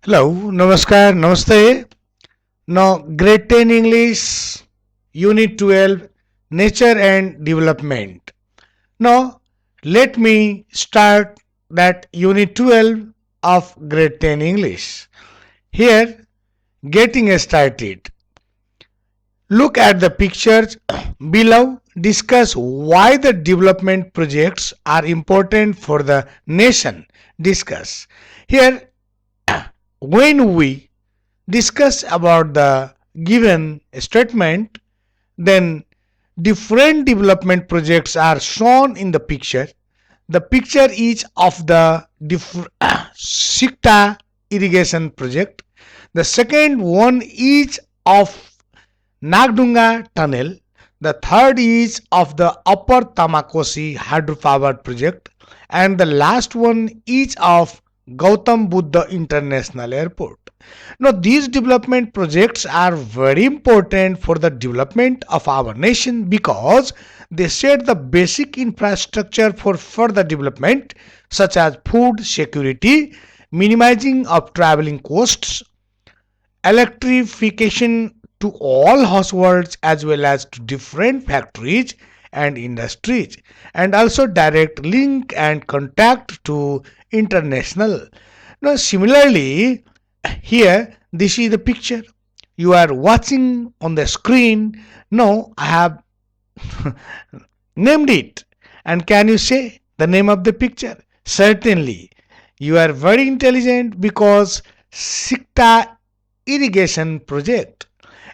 Hello, Namaskar, Namaste. Now, Grade 10 English, Unit 12, Nature and Development. Now, let me start that Unit 12 of Grade 10 English. Here, getting started. Look at the pictures below. Discuss why the development projects are important for the nation. Discuss. Here, when we discuss about the given statement, then different development projects are shown in the picture. The picture is of the Sikta irrigation project. The second one is of Nagdunga tunnel. The third is of the Upper Tamakosi hydropower project, and the last one is of Gautam Buddha International Airport. Now, these development projects are very important for the development of our nation because they set the basic infrastructure for further development, such as food security, minimizing of traveling costs, electrification to all households as well as to different factories and industries, and also direct link and contact to international. Now, similarly, here this is the picture you are watching on the screen. Now I have named it. And can you say the name of the picture? Certainly. You are very intelligent because Sikta irrigation project.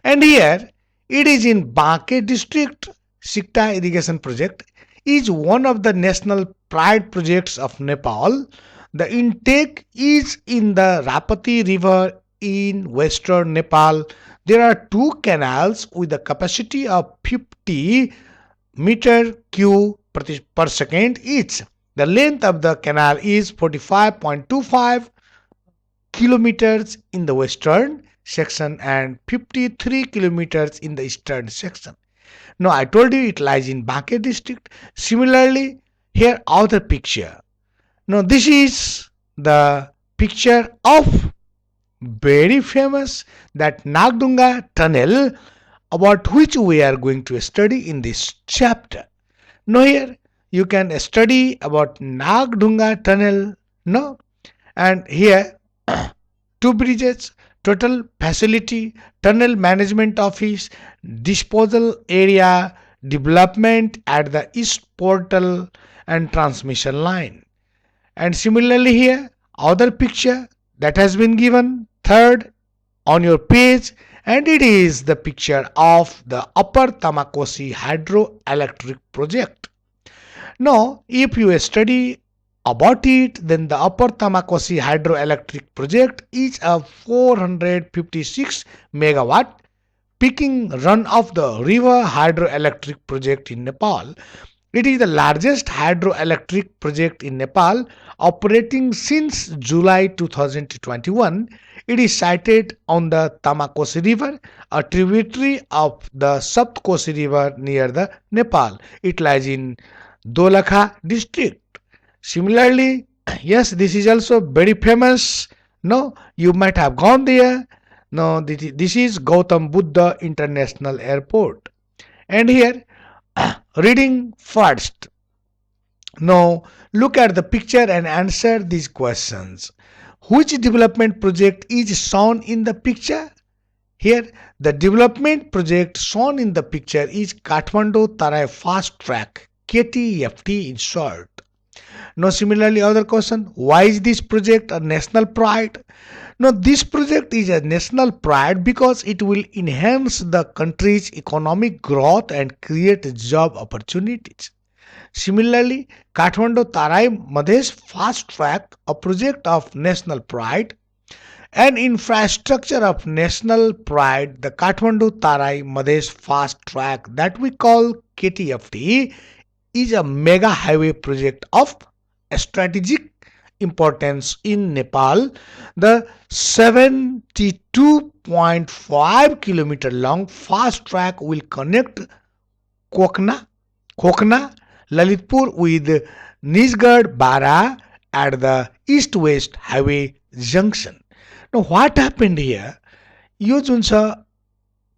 And here it is in Banke district. Sikta irrigation project is one of the national pride projects of Nepal. The intake is in the Rapati river in western Nepal. There are two canals with a capacity of 50 meter cube per second each. The length of the canal is 45.25 kilometers in the western section and 53 kilometers in the eastern section. Now I told you it lies in Banke district. Similarly, here other picture. Now this is the picture of very famous that Nagdunga tunnel about which we are going to study in this chapter. Now here you can study about Nagdunga tunnel. No, and here two bridges, total facility, tunnel management office, disposal area, development at the east portal and transmission line. And similarly here other picture that has been given third on your page, and it is the picture of the Upper Tamakosi hydroelectric project. Now if you study about it, then the Upper Tamakosi hydroelectric project is a 456 megawatt peaking run of the river hydroelectric project in Nepal. It is the largest hydroelectric project in Nepal, operating since July 2021. It is sited on the Tamakosi River, a tributary of the Saptkosi River near the Nepal. It lies in Dolakha district. Similarly, yes, this is also very famous. No, you might have gone there. No, this is Gautam Buddha International Airport. And here, reading first. Now, look at the picture and answer these questions. Which development project is shown in the picture? Here, the development project shown in the picture is Kathmandu Tarai Fast Track, KTFT in short. Now, similarly, other question, why is this project a national pride? Now, this project is a national pride because it will enhance the country's economic growth and create job opportunities. Similarly, Kathmandu Tarai Madhesh Fast Track, a project of national pride, an infrastructure of national pride, the Kathmandu Tarai Madhesh Fast Track that we call KTFT is a mega highway project of strategic importance in Nepal. The 72.5 kilometer long fast track will connect Kokna, Lalitpur with Nijgarh Bara at the east-west highway junction. Know what happened here, यो जुन छ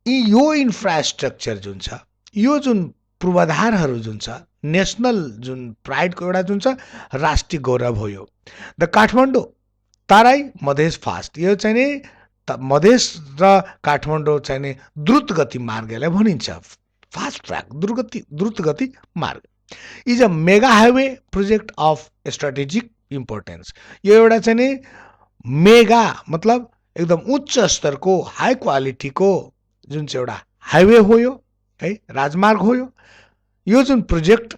यो infrastructure जुन छ, यो जुन पूर्वाधारहरू जुन छ, नेसनल जुन प्राइडको एउटा जुन छ राष्ट्रिय गौरव हो यो। द काठमाडौँ तराई मधेस फास्ट, यो चाहिँ नि मधेस र काठमाडौँ चाहिँ नि द्रुत गति मार्गलाई भनिन्छ, फास्ट ट्र्याक द्रुत गति मार्ग, is a mega highway project of strategic importance. यो एउटा चाहिँ नि मेगा मतलब एकदम उच्च स्तरको हाई क्वालिटीको जुन चाहिँ एउटा हाइवे हो यो है, राजमार्ग हो यो। यो जुन प्रोजेक्ट,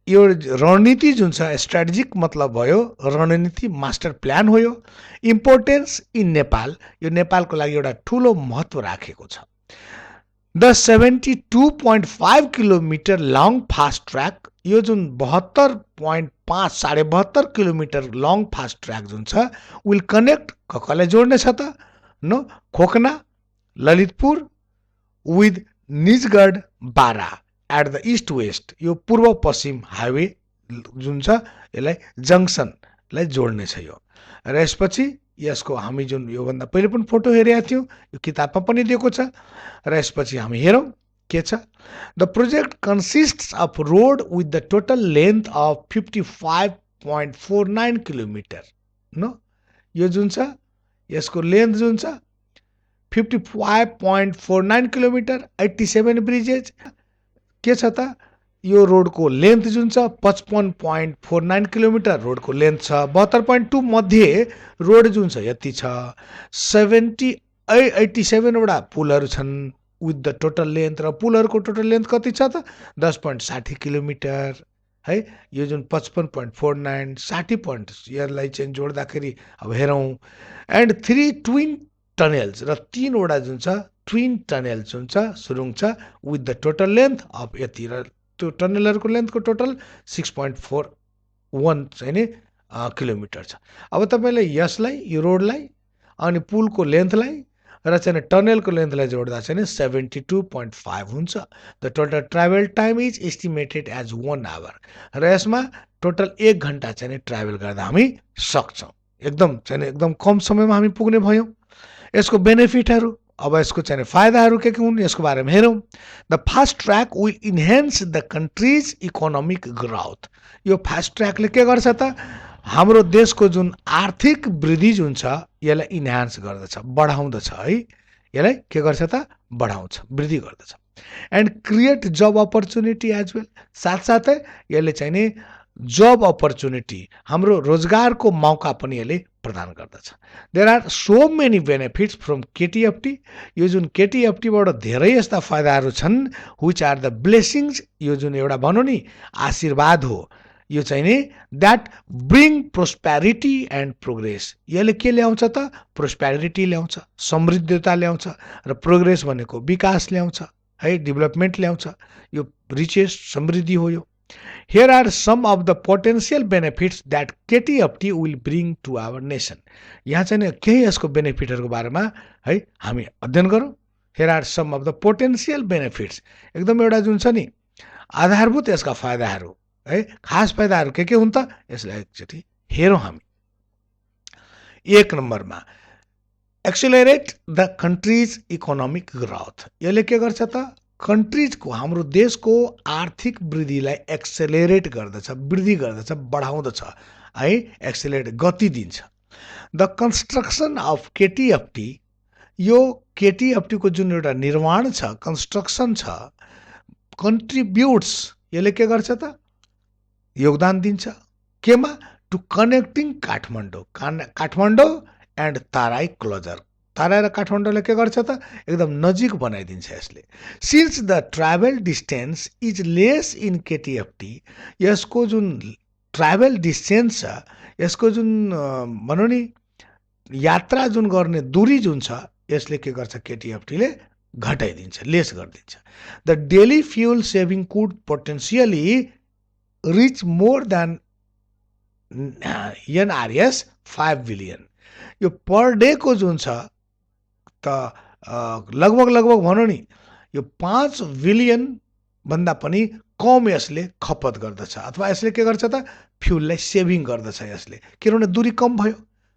यो रणनीति जुन छ स्ट्राटेजिक मतलब भयो रणनीति, मास्टर प्लान हो यो। इम्पोर्टेन्स इन नेपाल, यो नेपालको लागि एउटा ठुलो महत्त्व राखेको छ। The 72.5 kilometre long fast track, यो जुन 72.5 72.5 किलोमिटर लङ फास्ट ट्र्याक जुन छ विल कनेक्ट, कसलाई जोड्नेछ त no, Khokana Lalitpur with Nijgadh Bara at the east west, यो पूर्व पश्चिम हाइवे जुन छ यसलाई जङ्सनलाई जोड्नेछ यो। र यसपछि यसको हामी जुन योभन्दा पहिले पनि फोटो हेरेका थियौँ, यो किताबमा पनि दिएको छ। र यसपछि हामी हेरौँ के छ। The project consists of road with the total length of 55.49 kilometre no, यो जुन छ यसको लेन्थ जुन छ 55.49 किलोमिटर, 87 ब्रिजेज। के छ त यो रोडको लेन्थ जुन छ 55.49 किलोमिटर रोडको लेन्थ छ, 72.2 मध्ये रोड जुन छ यति छ, 87 वटा पुलहरू छन् विथ द टोटल लेन्थ, र पुलहरूको टोटल लेन्थ कति छ त 10.60 किलोमिटर है। यो जुन 55.49 60 पोइन्ट यसलाई चाहिँ जोड्दाखेरि अब हेरौँ। एन्ड 3 ट्विन टनेल्स, र 3 वटा जुन छ ट्विन टनेल जुन छ सुरुङ छ with the total length of यति, र त्यो टनेलहरूको लेन्थको टोटल 6.41 चाहिँ नि किलोमिटर छ। अब तपाईँले यसलाई यो रोडलाई अनि पुलको लेन्थलाई र चाहिँ टनेलको लेन्थलाई जोड्दा चाहिँ 72.5 हुन्छ। The total travel time is estimated as 1 hour, र यसमा टोटल 1 घन्टा चाहिँ ट्राभल गर्दा हामी सक्छौँ। एकदम चाहिँ एकदम कम समयमा हामी पुग्ने भयौँ। यसको बेनिफिटहरू, अब यसको चाहिँ फाइदाहरू के हुन् यसको बारेमा हेरौँ। The fast track will enhance the countries economic growth, यो फास्ट ट्र्याकले के गर्छ त हाम्रो देशको जुन आर्थिक वृद्धि जुन छ यसलाई इन्हान्स गर्दछ, बढाउँदछ है। यसलाई के गर्छ त बढाउँछ, वृद्धि गर्दछ। And create job opportunity as well, साथसाथै यसले चाहिँ नि जब अपर्च्युनिटी, हाम्रो रोजगारको मौका पनि यसले प्रदान गर्दछ। There are so many benefits from KTFT, यो जुन केटिएफटीबाट धेरै यस्ता फाइदाहरू छन् विच आर द ब्लेसिङ्स, यो जुन एउटा भनौँ नि आशीर्वाद हो, यो चाहिँ नि that bring prosperity and progress. यसले के ल्याउँछ त प्रोस्पेरिटी ल्याउँछ, समृद्धता ल्याउँछ, र प्रोग्रेस भनेको विकास ल्याउँछ है, डेभलपमेन्ट ल्याउँछ। यो रिचेस समृद्धि हो यो। Here are some of the potential benefits that KTFT will bring to our nation. यहाँ चाहिँ केही यसको बेनिफिटहरूको बारेमा है हामी अध्ययन गरौँ। Here are some of the potential benefits, एकदम एउटा जुन छ नि आधारभूत यसका फाइदाहरू है, खास फाइदाहरू के हुन् त यसलाई एकचोटि हेरौँ हामी। 1 नम्बरमा accelerate the countries economic growth, यसले के गर्छ त कन्ट्रिजको, हाम्रो देशको आर्थिक वृद्धिलाई एक्सेलरेट गर्दछ, वृद्धि गर्दछ, बढाउँदछ है, एक्सेलरेट गति दिन्छ। द कन्स्ट्रक्सन अफ केटिएफटी, यो केटिएफटीको जुन एउटा निर्माण छ, कन्स्ट्रक्सन छ, कन्ट्रिब्युट्स, यसले के गर्छ त योगदान दिन्छ केमा to connecting Kathmandu and Terai closer, Terai र काठमाडौँलाई के गर्छ त एकदम नजिक बनाइदिन्छ यसले। Since the travel distance is less in KTFT, यसको जुन ट्राभल डिस्टेन्स छ, यसको जुन भनौँ नि यात्रा जुन गर्ने दूरी जुन छ, यसले के गर्छ केटिएफटीले घटाइदिन्छ, लेस गरिदिन्छ। The daily fuel saving could potentially reach more than NRS 5 billion, यो पर डे को जुन छ त लगभग भनौँ नि यो 5 बिलियन भन्दा पनि कम यसले खपत गर्दछ, अथवा यसले के गर्छ त फ्युललाई सेभिङ गर्दछ यसले, किनभने दूरी कम भयो,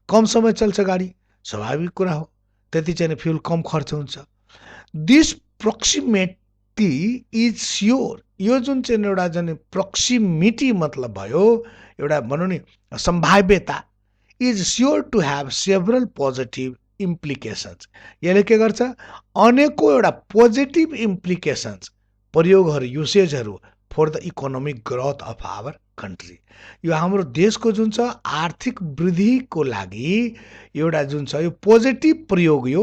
कम समय चल्छ गाडी, स्वाभाविक कुरा हो, त्यति चाहिँ फ्युल कम खर्च हुन्छ। दिस प्रोक्सिमेटी इज स्योर, यो जुन चाहिँ एउटा जुन प्रोक्सिमिटी मतलब भयो एउटा भनौँ नि सम्भाव्यता, is sure to have several positive implications, यसले के गर्छ अनेकौँ एउटा पोजिटिभ इम्प्लिकेसन्स प्रयोगहरू युसेजहरू for the economic growth of our country. यो हाम्रो देशको जुन छ आर्थिक वृद्धिको लागि एउटा जुन छ यो पोजिटिभ प्रयोग, यो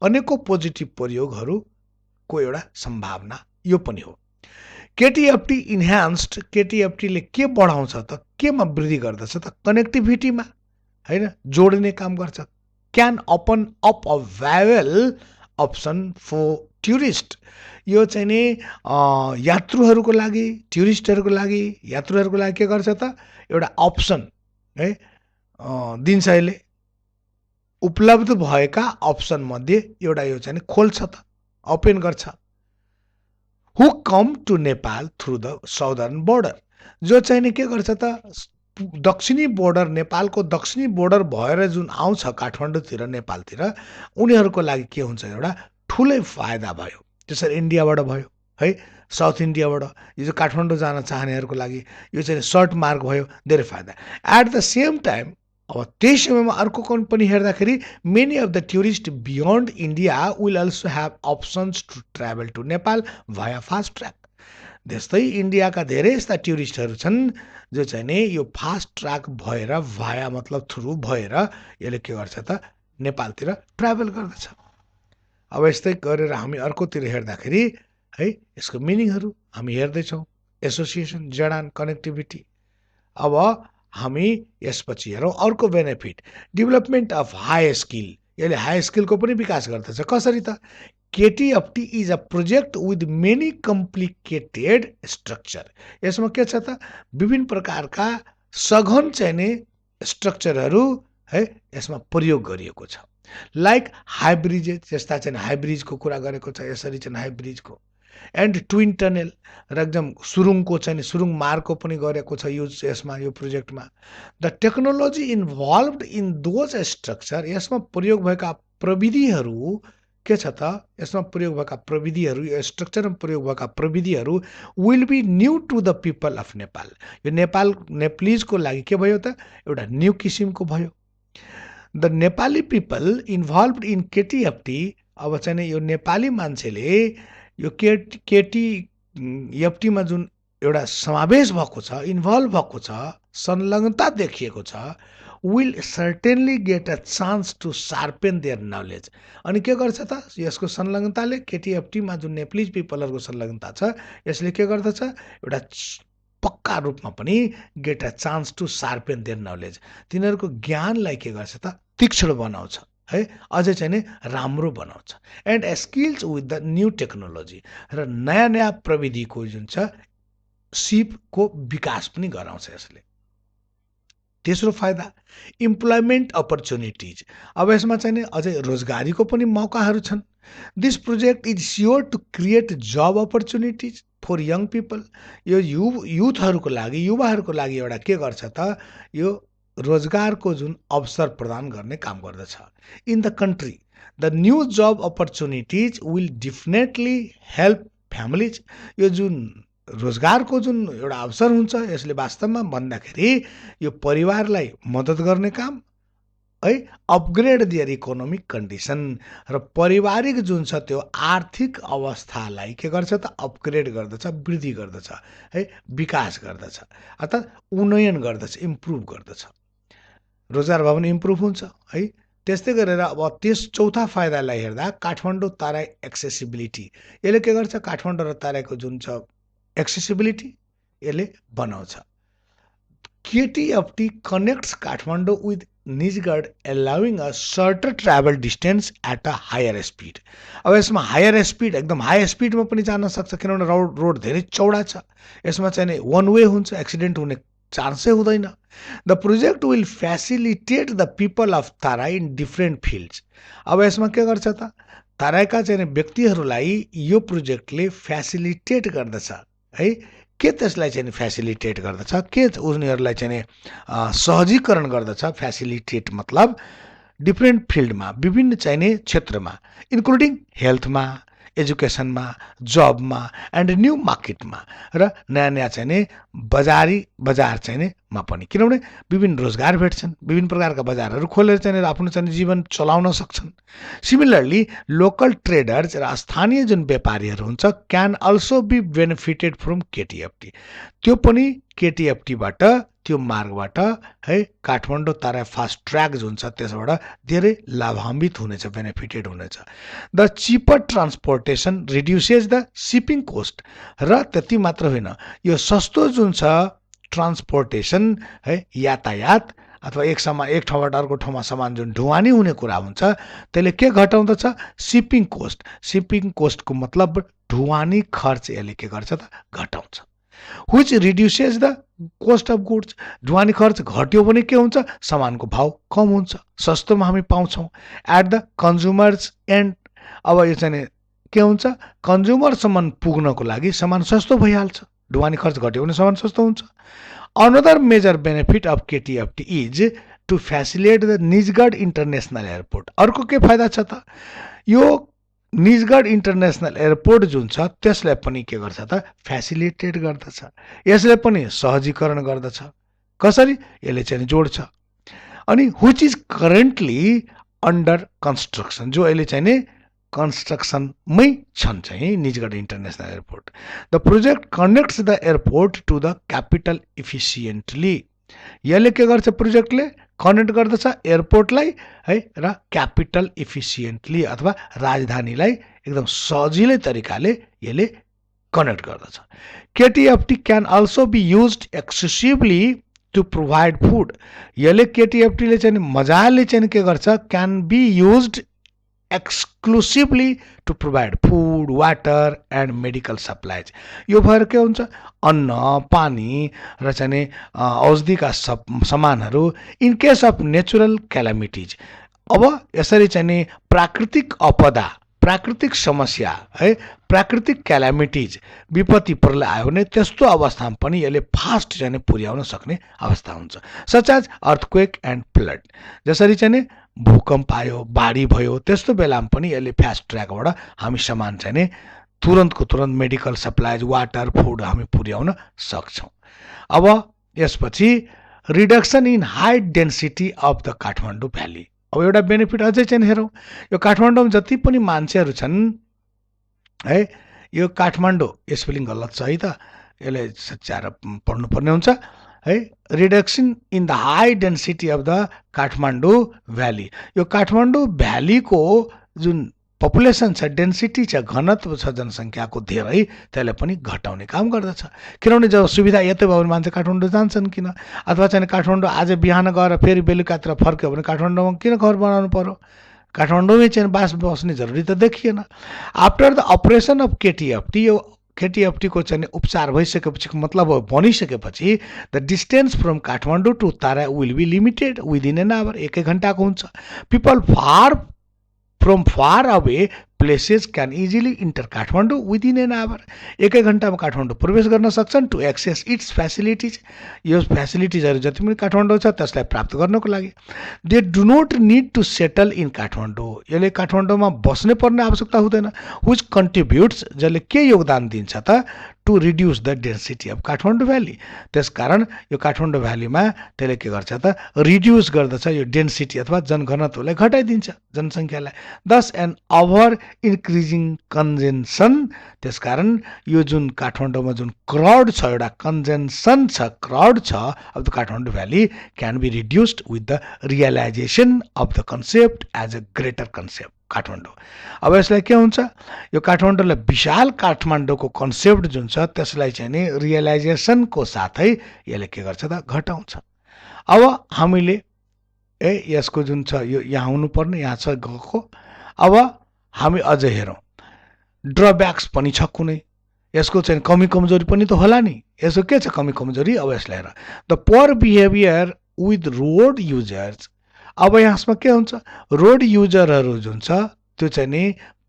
अनेकौँ पोजिटिभ प्रयोगहरूको एउटा सम्भावना यो पनि हो। केटीएफटी इन्हान्स्ड, केटीएफटीले के बढाउँछ त, केमा वृद्धि गर्दछ त, कनेक्टिभिटीमा हैन, जोड्ने काम गर्छ। Can open up a viable option for tourist, यो चाहिँ नि यात्रुहरूको लागि, टुरिस्टहरूको लागि, यात्रुहरूको लागि के गर्छ त एउटा अप्सन है दिन्छ, यसले उपलब्ध भएका अप्सन मध्ये एउटा यो चाहिँ खोल्छ त, ओपन गर्छ। Who come to Nepal through the southern border, जो चाहिँ नि के गर्छ त दक्षिणी बोर्डर, नेपालको दक्षिणी बोर्डर भएर जुन आउँछ काठमाडौँतिर नेपालतिर, उनीहरूको लागि के हुन्छ एउटा ठुलै फाइदा भयो। त्यसरी इन्डियाबाट भयो है, साउथ इन्डियाबाट यो चाहिँ काठमाडौँ जान चाहनेहरूको लागि यो चाहिँ सर्ट मार्ग भयो, धेरै फाइदा। एट द सेम टाइम अब त्यही समयमा अर्को पनि हेर्दाखेरि many of the tourist beyond India will also have options to travel to Nepal via fast track. त्यस्तै इन्डियाका धेरै यस्ता टुरिस्टहरू छन् जो चाहिँ नि यो फास्ट ट्र्याक भएर, भाया मतलब थ्रु भएर यसले के गर्छ त नेपालतिर ट्राभल गर्दछ। अब यस्तै गरेर हामी अर्कोतिर हेर्दाखेरि है यसको मिनिङहरू हामी हेर्दैछौँ, एसोसिएसन, जडान, कनेक्टिभिटी। अब हामी यसपछि हेरौँ अर्को benefit, development of high skill, यसले हाई स्किलको पनि विकास गर्दछ। कसरी त, KTFT is a project with many complicated structure, यसमा के छ त विभिन्न प्रकारका सघन चाहिँ नि स्ट्रक्चरहरू है यसमा प्रयोग गरिएको छ। लाइक हाइब्रिजेज, जस्ता चाहिँ हाइब्रिजको कुरा गरेको छ, यसरी चाहिँ हाइब्रिजको, एन्ड ट्विन टनल र एकदम सुरुङको चाहिँ सुरुङ मार्गको पनि गरेको छ युज यसमा, यो प्रोजेक्टमा। The technology involved in those structure, यसमा प्रयोग भएका प्रविधिहरू के छ त, यसमा प्रयोग भएका प्रविधिहरू, यो स्ट्रक्चरमा प्रयोग भएका प्रविधिहरू will be new to the people of Nepal, यो नेपालीजको लागि के भयो त एउटा न्यू किसिमको भयो। द नेपाली पिपल इन्भल्भड इन केटीएफटी, अब चाहिँ यो नेपाली मान्छेले यो केटीएफटीमा जुन एउटा समावेश भएको छ, इन्भल्भ भएको छ, संलग्नता देखिएको छ, will certainly get a chance to sharpen their knowledge. अनि के गर्छ त यसको संलग्नताले, केटीएफटीमा जुन नेपाली पिपलहरूको संलग्नता छ यसले के गर्दछ एउटा पक्का रूपमा पनि get a chance to sharpen their knowledge, तिनीहरूको ज्ञानलाई के गर्छ त तीक्ष्ण बनाउँछ है, अझै चाहिँ नि राम्रो बनाउँछ। And skills with the new technology, र नयाँ नयाँ प्रविधिको जुन छ सिपको विकास पनि गराउँछ यसले। तेस्रो फाइदा, इम्प्लोइमेन्ट अपर्च्युनिटिज, अब यसमा चाहिँ नि अझै रोजगारीको पनि मौकाहरू छन्। This project is sure to create job opportunities for young people, यो युथहरूको लागि, युवाहरूको लागि एउटा के गर्छ त यो रोजगारको जुन अवसर प्रदान गर्ने काम गर्दछ। In the country the new job opportunities will definitely help families, यो जुन रोजगारको जुन एउटा अवसर हुन्छ यसले वास्तवमा भन्दाखेरि यो परिवारलाई मद्दत गर्ने काम है, अपग्रेड दियर इकोनोमिक कन्डिसन, र पारिवारिक जुन छ त्यो आर्थिक अवस्थालाई के गर्छ त अपग्रेड गर्दछ, वृद्धि गर्दछ है, विकास गर्दछ, अर्थात् उन्नयन गर्दछ, इम्प्रुभ गर्दछ। रोजगार भवन इम्प्रुभ हुन्छ है। त्यस्तै गरेर अब चौथा फाइदालाई हेर्दा काठमाडौँ तराई एक्सेसिबिलिटी, यसले के गर्छ काठमाडौँ र तराईको जुन छ एक्सेसिबिलिटी यसले बनाउँछ। KTFT connects Kathmandu with Nijgadh allowing a shorter travel distance at a higher speed. अब यसमा हायर स्पिड, एकदम हाई स्पिडमा पनि जान सक्छ, किनभने रोड धेरै चौडा छ, यसमा चाहिँ वान वे हुन्छ, एक्सिडेन्ट हुने चान्सै हुँदैन। The project will facilitate the people of Terai in different fields. अब यसमा के गर्छ त तराईका चाहिँ व्यक्तिहरूलाई यो प्रोजेक्टले फेसिलिटेट गर्दछ है, के त्यसलाई चाहिँ फेसिलिटेट गर्दछ, के उनीहरूलाई चाहिँ सहजीकरण गर्दछ। फेसिलिटेट मतलब डिफ्रेन्ट फिल्डमा विभिन्न चाहिने क्षेत्रमा इन्क्लुडिङ हेल्थमा एजुकेसनमा जबमा एन्ड न्यू मार्केटमा र नयाँ नयाँ चाहिने बजार चाहिने मा पनि किनभने विभिन्न रोजगार भेट्छन् विभिन्न प्रकारका बजारहरू खोलेर चाहिँ आफ्नो चाहिँ जीवन चलाउन सक्छन् सिमिलरली लोकल ट्रेडर्स र स्थानीय जुन व्यापारीहरू हुन्छ can also be benefited from KTFT त्यो पनि केटिएफटीबाट त्यो मार्गबाट है काठमाडौँ तारा फास्ट ट्र्याक जुन छ त्यसबाट धेरै लाभान्वित हुनेछ बेनिफिटेड हुनेछ the cheaper transportation reduces the shipping cost र त्यति मात्र होइन यो सस्तो जुन छ ट्रान्सपोर्टेसन है यातायात अथवा एक ठाउँबाट अर्को ठाउँमा सामान जुन ढुवानी हुने कुरा हुन्छ त्यसले के घटाउँदछ सिपिङ कोस्टको मतलब ढुवानी खर्च यसले के गर्छ त घटाउँछ which reduces the cost of goods ढुवानी खर्च घट्यो भने के हुन्छ सामानको भाव कम हुन्छ सस्तोमा हामी पाउँछौँ एट द कन्ज्युमर्स एन्ड अब यो चाहिँ के हुन्छ कन्ज्युमरसम्म पुग्नको लागि सामान सस्तो भइहाल्छ ढुवानी खर्च घट्यो भने सामान सस्तो हुन्छ another major benefit of KTFT is to facilitate the Nijgadh international airport अर्को के फाइदा छ त यो निजगढ इन्टरनेसनल एयरपोर्ट जुन छ त्यसलाई पनि के गर्छ त फेसिलिटेट गर्दछ यसले पनि सहजीकरण गर्दछ कसरी यसले चाहिँ जोड्छ अनि which is currently under construction जो अहिले चाहिँ नि कन्स्ट्रक्सनमै छन् चाहिँ Nijgadh international airport the project connects the airport to the capital efficiently यसले के गर्छ प्रोजेक्टले कनेक्ट गर्दछ एयरपोर्टलाई है र क्यापिटल इफिसियन्टली अथवा राजधानीलाई एकदम सजिलै तरिकाले यसले कनेक्ट गर्दछ KTFT can also be used excessively to provide food यसले केटिएफटीले चाहिँ मजाले चाहिँ के गर्छ can be used exclusively to provide food water and medical supplies यो भएर के हुन्छ अन्न पानी र चाहिँ औषधिका सामानहरू इन केस अफ नेचुरल क्यालामिटिज अब यसरी चाहिँ प्राकृतिक आपदा प्राकृतिक समस्या है प्राकृतिक क्यालामिटिज विपत्ति प्रलय आयो भने त्यस्तो अवस्थामा पनि यसले फास्ट चाहिँ पुर्याउन सक्ने अवस्था हुन्छ such as earthquake and flood जसरी चाहिँ भूकम्प आयो बाढी भयो त्यस्तो बेलामा पनि यसले फास्ट ट्र्याकबाट हामी सामान चाहिँ तुरन्तको तुरन्त मेडिकल सप्लाइज वाटर फुड हामी पुर्याउन सक्छौँ अब यसपछि reduction in high density of the Kathmandu valley अब एउटा बेनिफिट अझै चाहिँ हेरौँ यो काठमाडौँमा जति पनि मान्छेहरू छन् है यो काठमाडौँ स्पेलिङ गलत छ है त यसले सच्याएर पढ्नुपर्ने हुन्छ है reduction in the high density of the Kathmandu valley यो काठमाडौँ भ्यालीको जुन पपुलेसन छ डेन्सिटी छ घनत्व छ जनसङ्ख्याको धेरै त्यसलाई पनि घटाउने काम गर्दछ किनभने जब सुविधा यतै भयो भने मान्छे काठमाडौँ जान्छन् किन अथवा चाहिँ काठमाडौँ आज बिहान गएर फेरि बेलुकातिर फर्क्यो भने काठमाडौँमा किन घर बनाउनु पर्यो काठमाडौँमै चाहिँ बस्ने जरुरी त देखिएन after the operation of KTFT यो केटिएफटीको चाहिँ उपचार भइसकेपछि मतलब बनिसकेपछि the distance from Kathmandu to Terai will be limited within an hour एक घन्टाको हुन्छ people from far away places can easily enter Kathmandu within an hour एकै घन्टामा काठमाडौँ प्रवेश गर्न सक्छन् टु एक्सेस इट्स फेसिलिटिज यो फेसिलिटिजहरू जति पनि काठमाडौँ छ त्यसलाई प्राप्त गर्नको लागि they do not need to settle in Kathmandu यसले काठमाडौँमा बस्नै पर्ने आवश्यकता हुँदैन विच कन्ट्रिब्युट्स जसले के योगदान दिन्छ त to reduce the density of Kathmandu valley त्यसकारण यो काठमाडौँ भ्यालीमा त्यसले के गर्छ त रिड्युस गर्दछ यो डेन्सिटी अथवा जनघनत्वलाई घटाइदिन्छ जनसङ्ख्यालाई दस एन ओभर इन्क्रिजिङ कन्जेन्सन त्यसकारण यो जुन काठमाडौँमा जुन क्राउड छ एउटा कन्जेन्सन छ क्राउड छ of the Kathmandu valley can be reduced with the realisation of the concept as a greater concept Kathmandu अब यसलाई के हुन्छ यो काठमाडौँलाई विशाल काठमाडौँको कन्सेप्ट जुन छ त्यसलाई चाहिँ नि रियलाइजेसनको साथै यसले के गर्छ त घटाउँछ अब हामीले यसको जुन छ यो यहाँ हुनुपर्ने यहाँ छ गएको अब हामी अझ हेरौँ ड्रब्याक्स पनि छ कुनै यसको चाहिँ कमी कमजोरी पनि त होला नि यसको के छ कमी कमजोरी अब यसलाई हेर the poor behaviour with road users अब यसमा के हुन्छ रोड युजरहरू जुन छ त्यो चाहिँ नि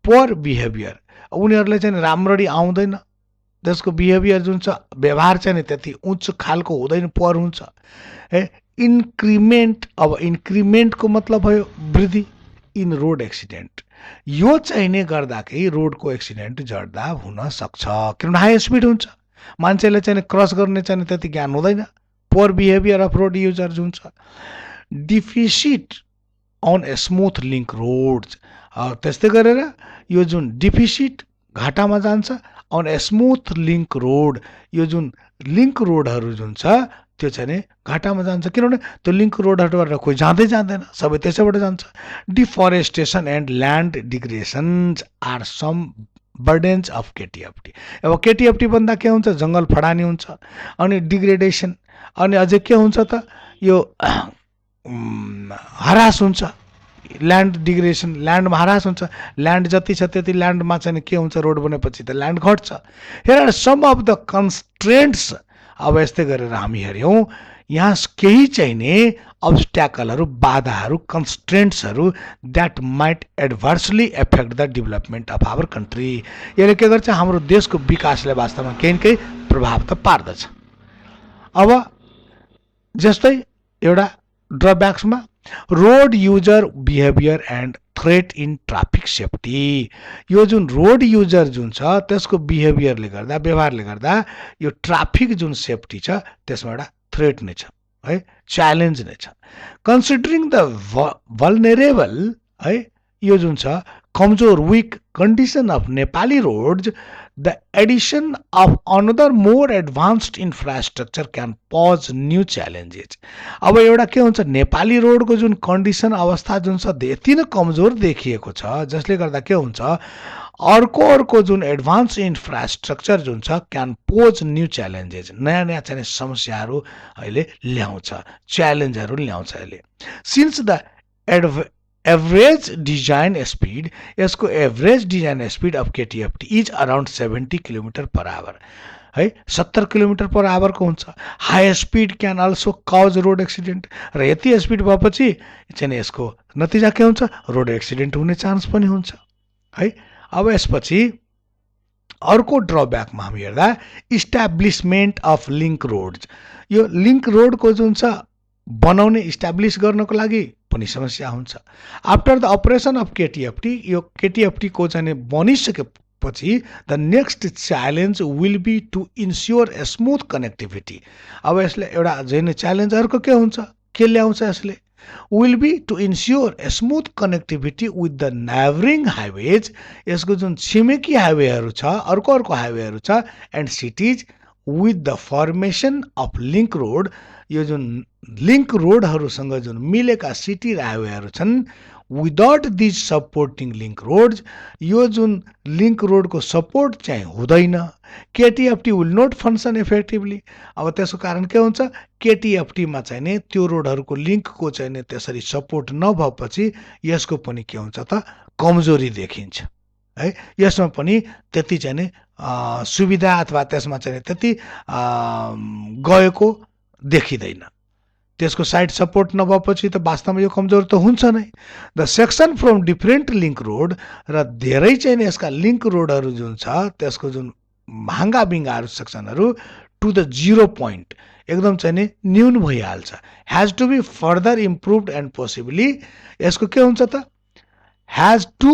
पुअर बिहेभियर उनीहरूलाई चाहिँ राम्ररी आउँदैन त्यसको बिहेभियर जुन छ व्यवहार चाहिँ नि त्यति उच्च खालको हुँदैन पुअर हुन्छ है इन्क्रिमेन्ट, अब इन्क्रिमेन्टको मतलब भयो वृद्धि इन रोड एक्सिडेन्ट। यो चाहिँ नै गर्दाखेरि रोडको एक्सिडेन्ट झर्दा हुन सक्छ, किनभने हाई स्पिड हुन्छ, मान्छेले चाहिँ क्रस गर्ने चाहिँ त्यति ज्ञान हुँदैन, poor behaviour of road users हुन्छ। Deficit on a smooth link roads, त्यस्तै गरेर यो जुन डिफिसिट घाटामा जान्छ, on a smooth link road, यो जुन लिङ्क रोडहरू जुन छ त्यो चाहिँ नि घाटामा जान्छ, किनभने त्यो लिङ्क रोडहरूबाट कोही जाँदै जाँदैन, सबै त्यसैबाट जान्छ। Deforestation and land degradations are some burdens of KTFT. अब केटिएफटी भन्दा के हुन्छ, जङ्गल फडानी हुन्छ, अनि डिग्रेडेसन, अनि अझै के हुन्छ त यो हरास हुन्छ, ल्यान्ड डिग्रेसन, ल्यान्डमा हरास हुन्छ, ल्यान्ड जति छ त्यति ल्यान्डमा चाहिँ के हुन्छ, रोड बनेपछि त ल्यान्ड घट्छ। हेर सम अफ द कन्स्ट्रेन्ट्स, अब यस्तै गरेर हामी हेऱ्यौँ यहाँ केही चाहिँ नि अब्स्ट्याकलहरू, बाधाहरू, कन्स्ट्रेन्ट्सहरू that might adversely affect the development of our country. यसले के गर्छ, हाम्रो देशको विकासले वास्तवमा केही न केही प्रभाव त पार्दछ। अब जस्तै एउटा ड्रब्याक्समा road user behaviour and threat in traffic safety. यो जुन रोड युजर जुन छ त्यसको बिहेभियरले गर्दा, व्यवहारले गर्दा यो ट्राफिक जुन सेफ्टी छ त्यसमा एउटा थ्रेट नै छ है, च्यालेन्ज नै छ। कन्सिडरिङ द भल्नेरेबल है, यो जुन छ कमजोर weak condition of Nepali roads, the addition of another more advanced infrastructure can pose new challenges. अब एउटा के हुन्छ, नेपाली रोडको जुन कन्डिसन अवस्था जुन छ यति नै कमजोर देखिएको छ, जसले गर्दा के हुन्छ, अर्को जुन एडभान्स इन्फ्रास्ट्रक्चर जुन छ क्यान पोज न्यू च्यालेन्जेस, नयाँ नयाँ चाहिँ समस्याहरू अहिले ल्याउँछ, च्यालेन्जहरू ल्याउँछ अहिले। Since the average design speed, यसको average design speed of KTFT is around 70 kilometre per hour है, 70 किलोमिटर पर आवरको हुन्छ। High speed can also cause road accident, र यति स्पिड भएपछि चाहिँ यसको नतिजा के हुन्छ, रोड एक्सिडेन्ट हुने चान्स पनि हुन्छ है। अब यसपछि अर्को ड्रब्याकमा हामी हेर्दा इस्टाब्लिसमेन्ट अफ लिङ्क रोड्स, यो लिङ्क रोडको जुन छ बनाउने, इस्टाब्लिस गर्नको लागि पनि समस्या हुन्छ। After the operation of KTFT, यो केटिएफटीको चाहिँ बनिसकेपछि the next challenge will be to ensure a smooth connectivity. अब यसले एउटा अझै नै च्यालेन्ज अर्को के हुन्छ, के ल्याउँछ यसले, will be to ensure a smooth connectivity with the neighbouring highways, यसको जुन छिमेकी हाइवेहरू छ, अर्को हाइवेहरू छ, and cities with the formation of link road, यो जुन लिङ्क रोडहरूसँग जुन मिलेका सिटी र हाइवेहरू छन्, without these supporting link roads, यो जुन लिङ्क रोडको सपोर्ट चाहिँ हुँदैन, KTFT will not function effectively. अब त्यसको कारण के हुन्छ, केटिएफटीमा चाहिँ नि त्यो रोडहरूको लिङ्कको चाहिँ नि त्यसरी सपोर्ट नभएपछि यसको पनि के हुन्छ त, कमजोरी देखिन्छ है। यसमा पनि त्यति चाहिँ नि सुविधा अथवा त्यसमा चाहिँ त्यति गएको देखिँदैन, त्यसको साइड सपोर्ट नभएपछि त वास्तवमा यो कमजोर त हुन्छ नै। The section from different link road, र धेरै चाहिँ यसका लिङ्क रोडहरू जुन छ त्यसको जुन भाङ्गा बिङ्गाहरू सेक्सनहरू टु द 0 पोइन्ट एकदम चाहिँ नि न्यून भइहाल्छ, has to be further improved and possibly, यसको के हुन्छ त, has to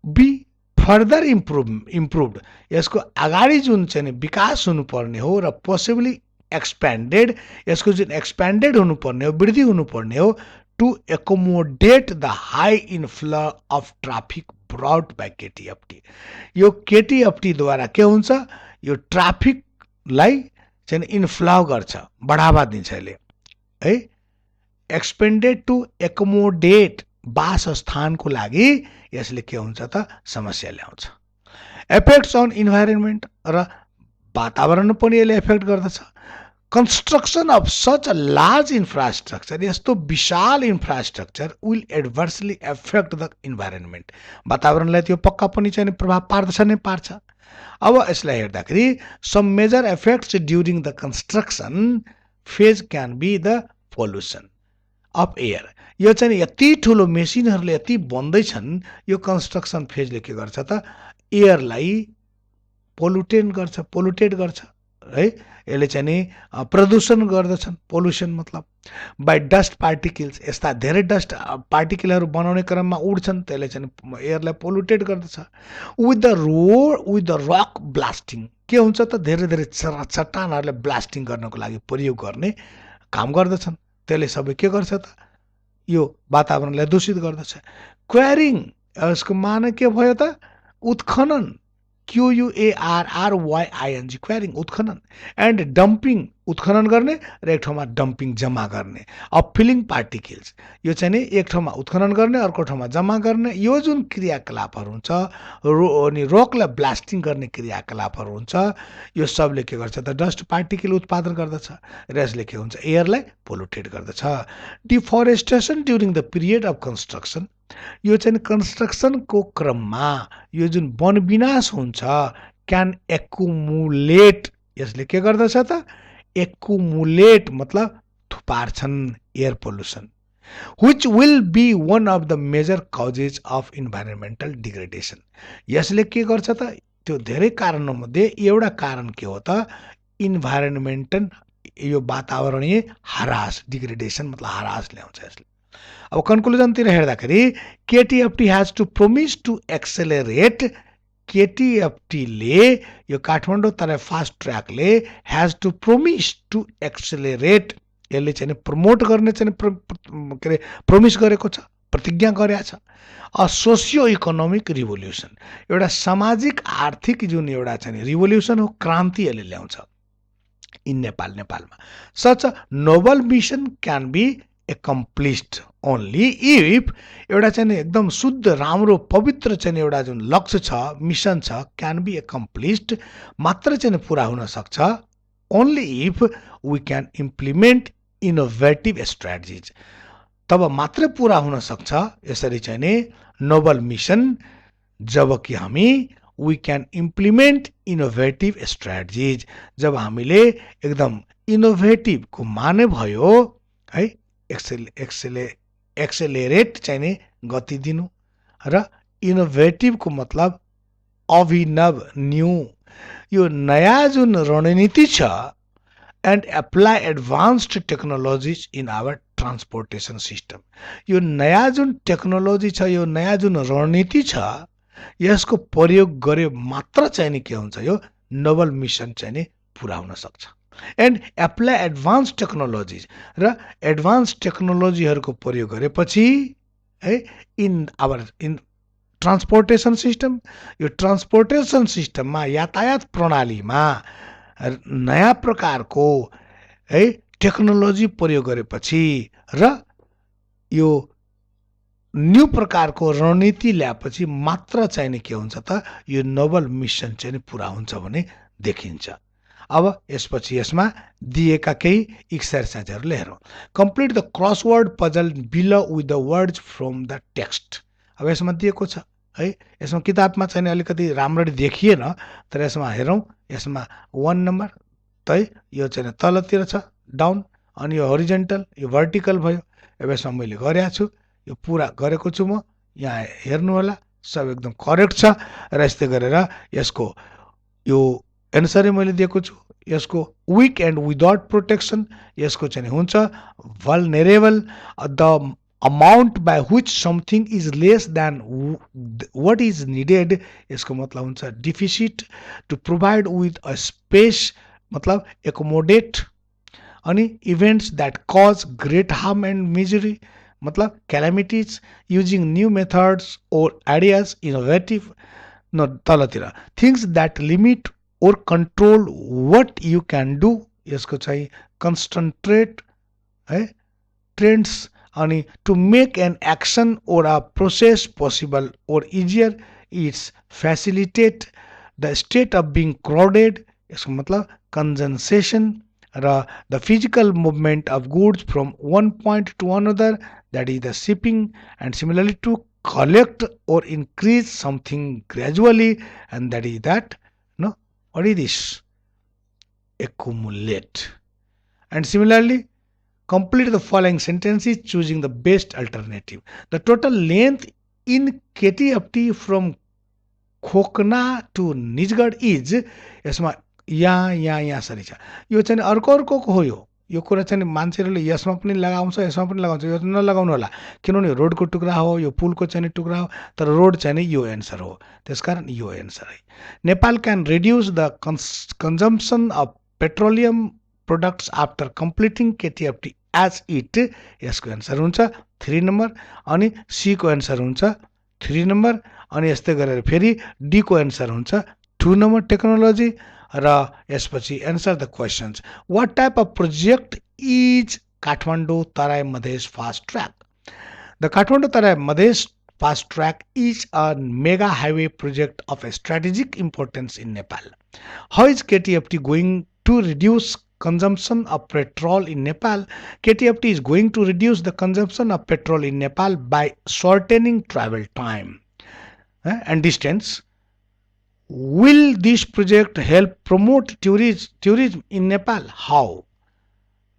be further improved, यसको अगाडि जुन चाहिँ विकास हुनुपर्ने हो, र पोसिबली एक्सपेन्डेड, यसको जुन एक्सपेन्डेड हुनुपर्ने हो, वृद्धि हुनुपर्ने हो, to accommodate the high inflow of traffic brought by KTFT. यो केटिएफटीद्वारा के हुन्छ, यो ट्राफिकलाई चाहिँ इन्फ्लो गर्छ, बढावा दिन्छ यसले है। एक्सपेन्डेड टु एकोमोडेट, वासस्थानको लागि यसले के हुन्छ त, समस्या ल्याउँछ। इफेक्ट्स अन इन्भाइरोन्मेन्ट, र वातावरण पनि यसले इफेक्ट गर्दछ। construction of such a large infrastructure, यस्तो विशाल infrastructure will adversely affect the environment, वातावरणलाई त्यो पक्का पनि चाहिँ प्रभाव पार्दछ नै पार्छ। अब यसलाई हेर्दाखेरि some major effects during the construction phase can be the pollution of air. यो चाहिँ यति ठुलो मेसिनहरूले यति बन्दैछन्, यो कन्स्ट्रक्सन फेजले के गर्छ त, एयरलाई पोल्युटेड गर्छ है, यसले चाहिँ नि प्रदूषण गर्दछन् पोल्युसन मतलब बाई डस्ट पार्टिकल्स यस्ता धेरै डस्ट पार्टिकलहरू बनाउने क्रममा उड्छन् त्यसले चाहिँ एयरलाई पोल्युटेड गर्दछ विथ द रक ब्लास्टिङ के हुन्छ त धेरै धेरै चट्टानहरूले ब्लास्टिङ गर्नको लागि प्रयोग गर्ने काम गर्दछन् त्यसले सबै के गर्छ त यो वातावरणलाई दूषित गर्दछ क्वारिङ यसको माने के भयो त उत्खनन QUARRYING क्वारिङ उत्खनन एन्ड डम्पिङ उत्खनन गर्ने र एक ठाउँमा डम्पिङ जम्मा गर्ने अपफिलिङ पार्टिकल्स यो चाहिँ नि एक ठाउँमा उत्खनन गर्ने अर्को ठाउँमा जम्मा गर्ने यो जुन क्रियाकलापहरू हुन्छ अनि रकलाई ब्लास्टिङ गर्ने क्रियाकलापहरू हुन्छ यो सबले के गर्छ त डस्ट पार्टिकल उत्पादन गर्दछ र यसले के हुन्छ एयरलाई पोल्युटेड गर्दछ deforestation during the period of construction यो चाहिँ कन्स्ट्रक्सनको क्रममा यो जुन वन विनाश हुन्छ क्यान एक्युमुलेट यसले के गर्दछ त एक्युमुलेट मतलब थुपार्छन् air pollution which will be one of the major causes of environmental degradation यसले के गर्छ त त्यो धेरै कारणमध्ये एउटा कारण के हो त इन्भाइरोमेन्टल यो वातावरणीय ह्रास डिग्रेडेसन मतलब ह्रास ल्याउँछ यसले अब कन्क्लुजनतिर हेर्दाखेरि KTFT has to promise to accelerate KTFTले यो काठमाडौँ तराई फास्ट ट्र्याकले has to promise to accelerate यसले चाहिँ प्रमोट गर्ने चाहिँ के अरे प्रोमिस गरेको छ प्रतिज्ञा गरेको छ अ सोसियो इकोनोमिक रिभोल्युसन एउटा सामाजिक आर्थिक जुन एउटा चाहिँ रिभोल्युसन हो क्रान्ति यसले ल्याउँछ इन नेपालमा such a noble mission can be accomplished only if एउटा चाहिँ एकदम शुद्ध राम्रो पवित्र चाहिँ एउटा जुन लक्ष्य छ मिसन छ क्यान बी accomplished मात्र चाहिँ पूरा हुन सक्छ only if we can implement innovative strategies तब मात्र पूरा हुन सक्छ यसरी चाहिँ नि नोबल मिसन जब कि हामी we can implement innovative strategies जब हामीले एकदम इनोभेटिभ को माने भयो है एक्सेलेरेट चाहिँ नि गति दिनु र इनोभेटिभ को मतलब अभिनव न्यू यो नयाँ जुन रणनीति छ and apply advanced technologies in our transportation system यो नयाँ जुन टेक्नोलोजी छ यो नयाँ जुन रणनीति छ यसको प्रयोग गरे मात्र चाहिँ नि के हुन्छ यो नोबल मिसन चाहिँ नि पुरा हुन सक्छ एन्ड एप्लाई एडभान्स टेक्नोलोजिज र एडभान्स टेक्नोलोजीहरूको प्रयोग गरेपछि है इन ट्रान्सपोर्टेसन सिस्टम यो ट्रान्सपोर्टेसन सिस्टममा यातायात प्रणालीमा नयाँ प्रकारको है टेक्नोलोजी प्रयोग गरेपछि र यो न्यू प्रकारको रणनीति ल्याएपछि मात्र चाहिँ नि के हुन्छ त यो नोबल मिसन चाहिँ नि पुरा हुन्छ भन्ने देखिन्छ अब यसपछि यसमा दिएका केही एक्सरसाइजहरु हेरौं complete the क्रसवर्ड puzzle below with the words from the text अब यसमा दिएको छ है यसमा किताबमा चाहिँ अलिकति राम्ररी देखिएन तर यसमा हेरौं यसमा 1 नम्बर तै यो चाहिँ तलतिर छ डाउन अनि यो होरिजन्टल यो भर्टिकल भयो अब यसमा मैले गरेको छु यो पूरा गरेको छु म यहाँ हेर्नु होला सब एकदम करेक्ट छ र यस्तै गरेर यसको यो एन्सरै मैले दिएको छु यसको वीक एन्ड विदाउट प्रोटेक्सन यसको चाहिँ हुन्छ vulnerable the amount by which something is less than what is needed यसको मतलब हुन्छ deficit to provide with a space मतलब accommodate अनि events that cause great harm and misery मतलब calamities using new methods or ideas innovative no तलतिर things that limit or control what you can do यसको चाहिँ concentrate है trends अनि to make an action or a process possible or easier it's facilitate the state of being crowded यसको मतलब congestion र the physical movement of goods from one point to another that is the shipping and similarly to collect or increase something gradually and that is that no what is this accumulate and similarly complete the following sentences choosing the best alternative the total length in KTFT from Khokna to Nijgarh is यसमा यहाँ sorry छ यो चाहिँ अर्को अर्कोको हो यो कुरा चाहिँ मान्छेहरूले यसमा पनि लगाउँछ यसमा पनि लगाउँछ यो नलगाउनु होला किनभने रोडको टुक्रा हो यो पुलको चाहिँ टुक्रा हो तर रोड चाहिँ यो एन्सर हो त्यसकारण यो एन्सर है Nepal can reduce the consumption of petroleum products after completing KTFT as it यसको एन्सर हुन्छ 3 नम्बर अनि सी को एन्सर हुन्छ 3 नम्बर अनि यस्तै गरेर फेरि डी को एन्सर हुन्छ 2 नम्बर टेक्नोलोजी र यसपछि answer the questions what type of project is Kathmandu Terai Madhesh fast track the Kathmandu Terai Madhesh fast track is a mega highway project of a strategic importance in Nepal. How is KTFT going to reduce consumption of petrol in Nepal? KTFT is going to reduce the consumption of petrol in Nepal by shortening travel time and distance. Will this project help promote tourism in Nepal? How?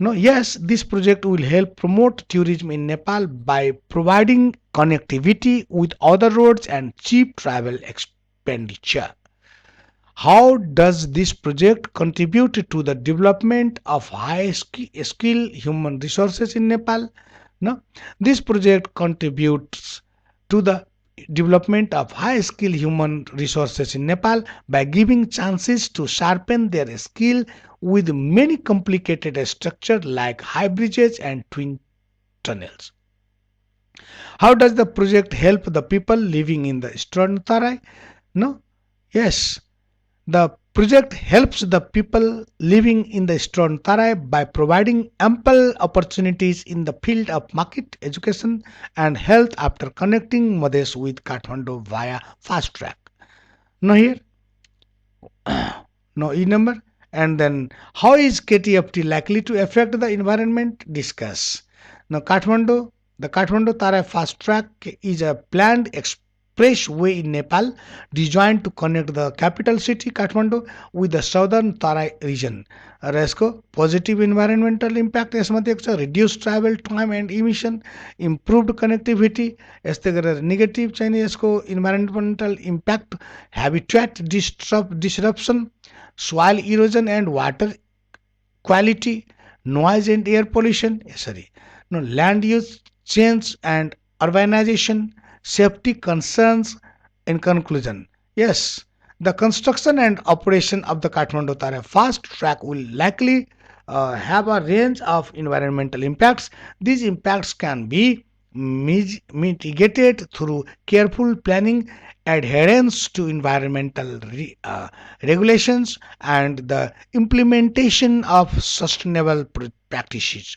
No, yes, this project will help promote tourism in Nepal by providing connectivity with other roads and cheap travel expenditure. How does this project contribute to the development of high-skilled human resources in Nepal? No, this project contributes to the development of high-skilled human resources in Nepal by giving chances to sharpen their skill with many complicated structures like high bridges and twin tunnels. How does the project help the people living in the Eastern Tarai? No? Yes. The project helps the people living in the Eastern Tarai by providing ample opportunities in the field of market, education and health after connecting Madhes with Kathmandu via fast track. No here? No E number? And then how is KTFT likely to affect the environment? Discuss. Now the Kathmandu Tarai fast track is a planned expressway in Nepal designed to connect the capital city Kathmandu with the southern Tarai region. र यसको positive environmental impact यसमा दिएको छ reduce travel time and emission improved connectivity यस्तै गरेर negative चाहिँ यसको environmental impact habitat disruption soil erosion and water quality, noise and air pollution, यसरी land use change and urbanization, safety concerns. In conclusion, yes, the construction and operation of the Kathmandu Tarai fast track will likely have a range of environmental impacts. These impacts can be mitigated through careful planning, adherence to environmental regulations and the implementation of sustainable practices.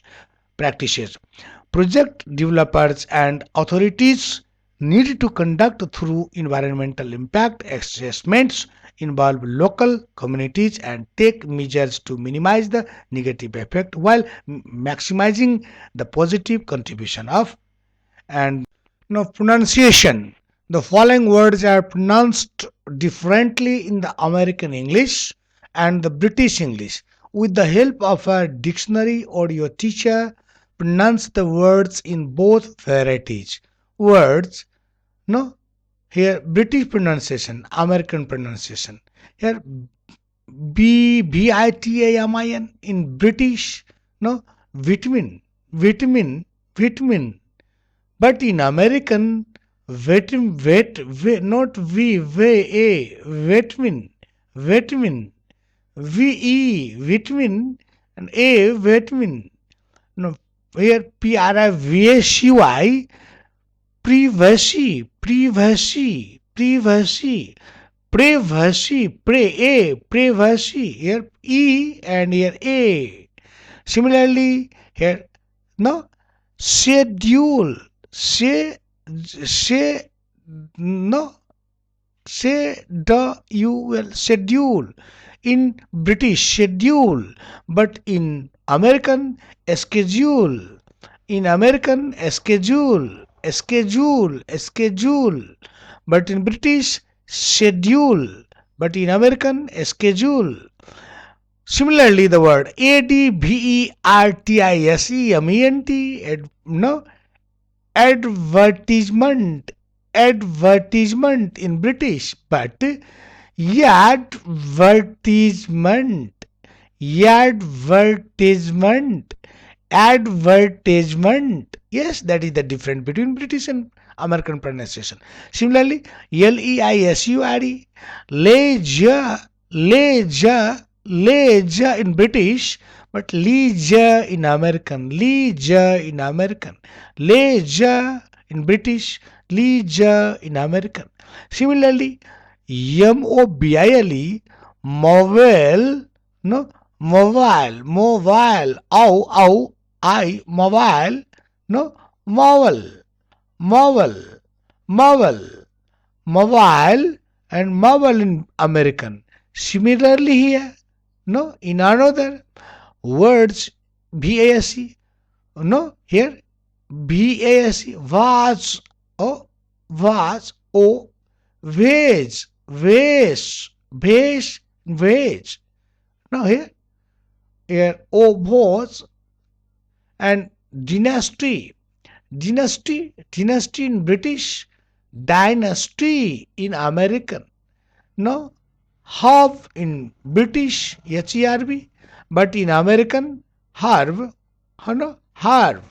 Project developers and authorities need to conduct through environmental impact assessments, involve local communities and take measures to minimize the negative effect while maximizing the positive contribution of. And pronunciation. The following words are pronounced differently in the American English and the British English. With the help of a dictionary or your teacher, pronounce the words in both varieties. Words, here British pronunciation, American pronunciation. Here Vitamin in British, vitamin. But in American, vitamin, VE, vitamin, and A, vitamin. No, here PRIVACY, privacy, privacy. Here E and here A. Similarly, here, schedule, schedule in British schedule, but in American schedule. In American schedule, but in British schedule, but in American schedule. Similarly, the word advertisement, advertisement in British, but Advertisement. Advertisement. Advertisement. Yes, that is the difference between British and American pronunciation. Similarly, leisure, leisure, leisure, leisure in British, but leisure in American, leisure in American, leisure in British, leisure in American. Similarly, mobile, mobile, no, mobile, mobile, mobile, no, mobile, mobile, mobile, mobile, and mobile in American. Similarly here, no, in another words, VASE, no, here, VASE, was, wage, wage. Now here, was, and dynasty, dynasty in British, dynasty in American. No, half in British, HERB, but in American, harv, no, harv,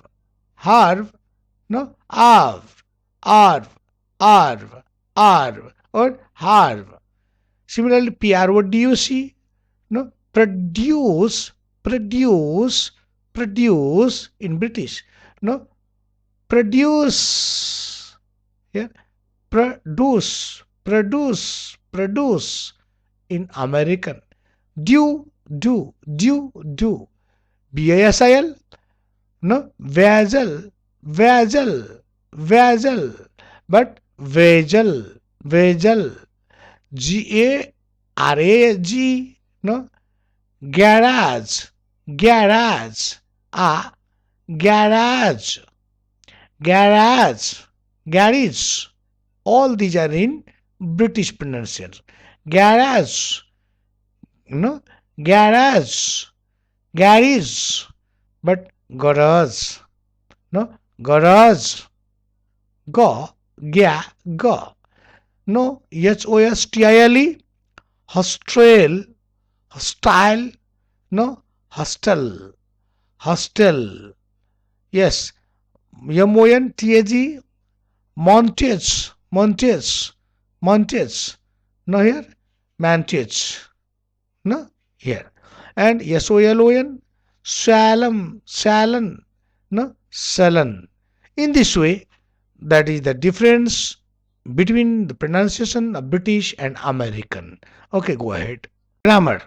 no, arv, or harv. Similarly, PR, what do you see? No, produce in British. No, produce. Yeah, produce in American. Do. BASIL. No, vessel, but vessel. GARAG. No, garage, garage, garage, garage, garage. All these are in British pronunciation. Garage, no, garage, garage, but garage, no, garage, go, go, no, HOSTILE, hostel, hostile, no, hostel, hostel. Yes, MONTAG, montage. No here, mantage. No here. And SOLON, salon. No, salon. In this way, that is the difference between the pronunciation of British and American. Okay, go ahead. Grammar.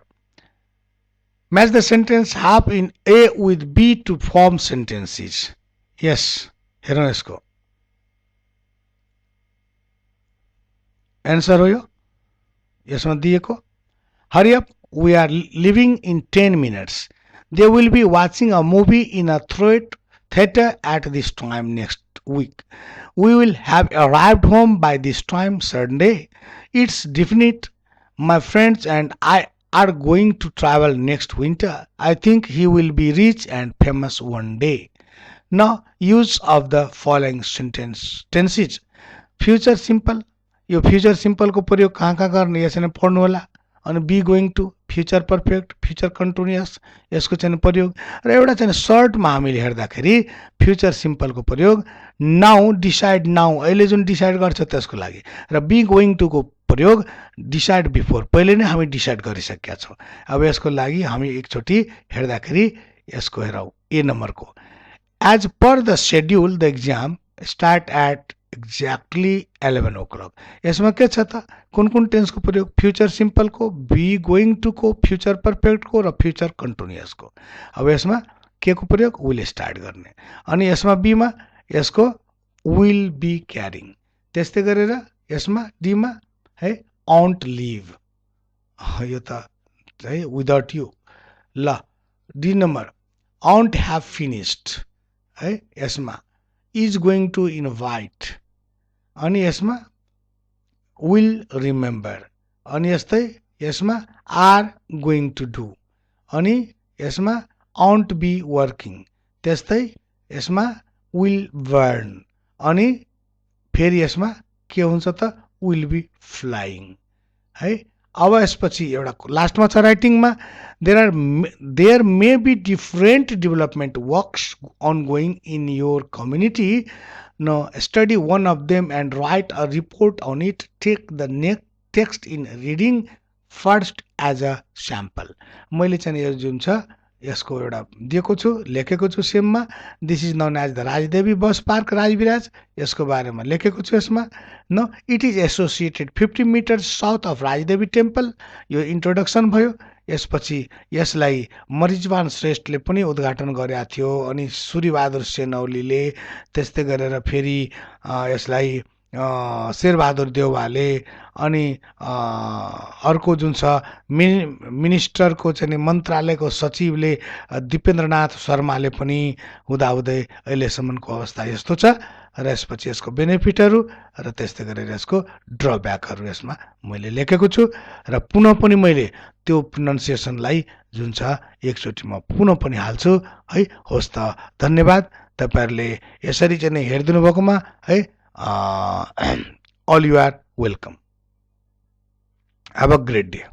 Match the sentence half in A with B to form sentences. Yes, हेर्नु यसको answer हो यो यसमा दिएको. Hurry up, we are leaving in 10 minutes. They will be watching a movie in a theater at this time next week. We will have arrived home by this time Sunday. It's definite. My friends and I are going to travel next winter. I think he will be rich and famous one day. Now, use of the following tenses. Future simple. यो future सिम्पलको प्रयोग कहाँ कहाँ गर्ने यसरी पढ्नु होला. अनि be going to, future perfect, future continuous, यसको चाहिँ प्रयोग. र एउटा चाहिँ सर्टमा हामीले हेर्दाखेरि फ्युचर सिम्पलको प्रयोग नाउ, डिसाइड नाउ, अहिले जुन डिसाइड गर्छ त्यसको लागि. र बी गोइङ टुको प्रयोग डिसाइड बिफोर, पहिले नै हामी डिसाइड गरिसकेका छौँ. अब यसको लागि हामी एकचोटि हेर्दाखेरि यसको हेरौँ ए नम्बरको. As per the schedule, the exam start at exactly 11 o'clock. यसमा के छ त, कुन कुन टेन्सको प्रयोग, फ्युचर सिम्पलको, बी गोइङ टुको, फ्युचर पर्फेक्टको र फ्युचर कन्टिन्युअसको. अब यसमा के को प्रयोग, विल स्टार्ट गर्ने. अनि यसमा बीमा यसको विल बी क्यारिङ. त्यस्तै गरेर यसमा डीमा है ऑन्ट लिभ, यो त है विदाउट यु. ल डी नम्बर ऑन्ट ह्याभ फिनिस्ड है. यसमा इज गोइङ टु इन्भाइट. अनि यसमा विल रिमेम्बर. अनि यस्तै यसमा आर गोइङ टु डु. अनि यसमा आउन्ट बी वर्किङ. त्यस्तै यसमा विल बर्न. अनि फेरि यसमा के हुन्छ त, विल बी फ्लाइङ है. अब यसपछि एउटा लास्टमा छ राइटिङमा, there may be different development works ongoing in your community. Now, study one of them and write a report on it. Take the text in reading first as a sample. मैले चाहिँ यो जुन छ यसको एउटा दिएको छु, लेखेको छु सेममा. This is known as the Rajdevi bus park Rajbiraj. यसको बारेमा लेखेको छु यसमा. न it is associated 50 metres south of Rajdevi temple. यो इन्ट्रोडक्सन भयो. यसपछि यसलाई मरिजवान श्रेष्ठले पनि उद्घाटन गरेका थियो, अनि सूर्यबहादुर सेनौलीले, त्यस्तै गरेर फेरि यसलाई शेरबहादुर देउवाले, अनि अर्को जुन छ मिनिस्टरको चाहिँ मन्त्रालयको सचिवले दिपेन्द्रनाथ शर्माले पनि हुँदाहुँदै अहिलेसम्मको अवस्था यस्तो छ. र यसपछि यसको बेनिफिटहरू र त्यस्तै गरेर यसको ड्रब्याकहरू यसमा मैले लेखेको छु. र पुनः पनि मैले त्यो प्रोनाउन्सिएसनलाई जुन छ एकचोटि म पुनः पनि हाल्छु है. होस् त, धन्यवाद. तपाईँहरूले यसरी चाहिँ हेरिदिनु भएकोमा है. All you are welcome. Have a great day.